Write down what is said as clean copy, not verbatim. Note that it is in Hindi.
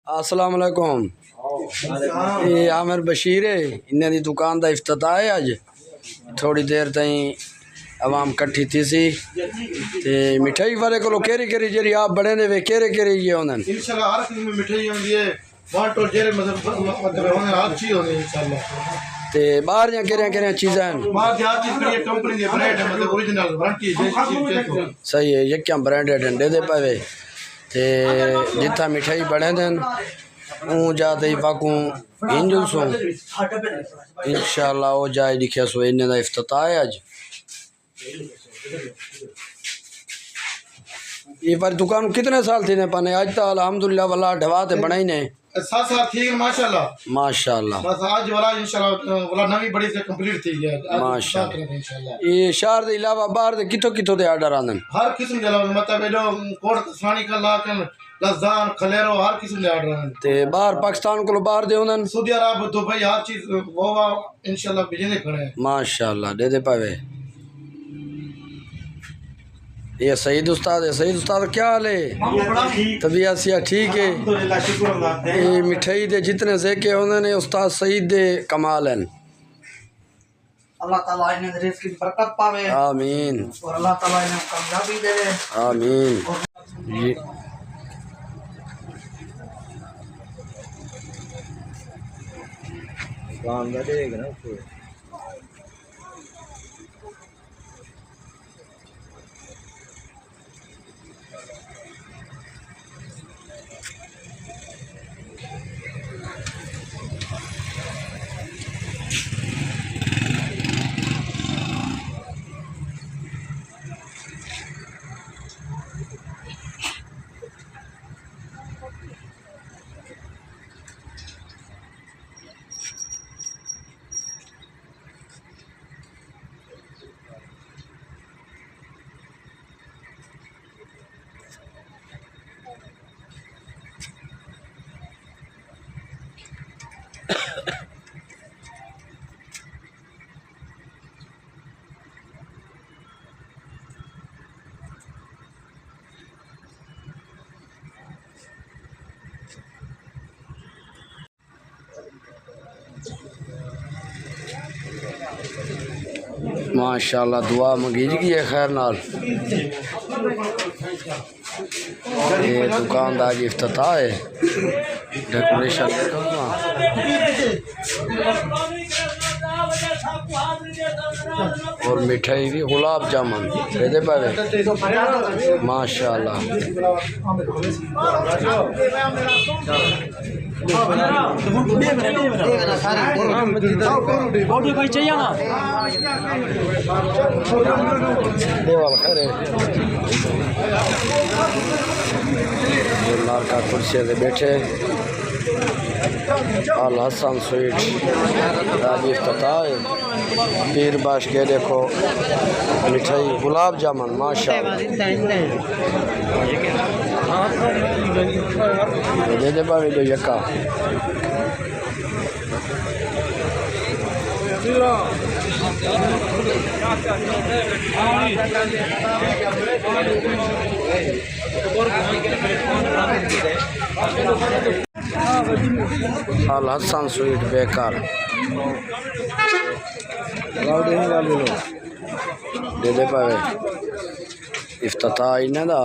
अस्सलाम वालेकुम। ये आमिर बशीर है, इन्हें दी दुकान का इफ्तिताह है। अज थोड़ी देर ताई आवाम कट्ठी थी सी ते मिठाई वाले को केरी केरी जी आप बने ने वे केरे केरे ये होंदन इंशाल्लाह हर किस्म की मिठाई होंदी है वन टू जेरे मतलब होने हर चीज होंदी है इंशाल्लाह। ते बाहर या केरे केरे चीज़ां हैं बाहर की हर चीज की कंपनी दी ब्रांड है मतलब ओरिजिनल वारंटी है। सही है ये क्या ब्रांडेड डंडे दे पावे ते जिथा मिठाई बने देन ऊँ जाते ही पाकू इंजल सो इंशाल्लाह वो जाए दिखे सो इन्हें दा इफ्तिताह है अज। ये पर दुकान कितने साल थी ने पाने आज तो अल्हम्दुलिल्लाह वाला ढवा ते बनाई ने 7 साल ठीक है माशाल्लाह माशाल्लाह। बस आज वाला इंशाल्लाह वाला नवी बड़ी से कंप्लीट थी गया माशाल्लाह। इंशाल्लाह ये शहर के अलावा बाहर दे कितो कितो दे ऑर्डर आंदन हर किस्म के मतलब एडो कोट सानी का लाकन लज़ान खलेरो हर किस्म के ऑर्डर आंदन ते बाहर पाकिस्तान को बाहर दे होंदन सऊदी अरब दुबई हर चीज वो इंशाल्लाह भेजने खड़े हैं माशाल्लाह दे दे पावे। ये सईद उस्ताद है। सईद उस्ताद क्या हाल है? तबीयत सिया ठीक है? ये मिठाई दे जितने ज़ेके होंदे ने उस्ताद सईद दे कमाल हैं। अल्लाह ताला इन्हें रिज़्क़ की बरकत पावे आमीन और अल्लाह ताला इन्हें कामयाबी दे आमीन। ये काम देगा ना माशाल्लाह दुआ मंगी जी है खैर नाल। ये दुकान का इफ्तिताह है डेकोरेशन और मिठाई भी गुलाब जामुन दे पावे माशाल्लाह। भाई चाहिए ना का कुर्सी से बैठे अल हसन स्वीट राजी इफ्तिताह है। पीर बाश के देखो मिठाई गुलाब जामुन माशाल्लाह दे दे पावे दो यका अल हसन स्वीट बेकार दे दे पावे इफ्तिताह इन्हें दा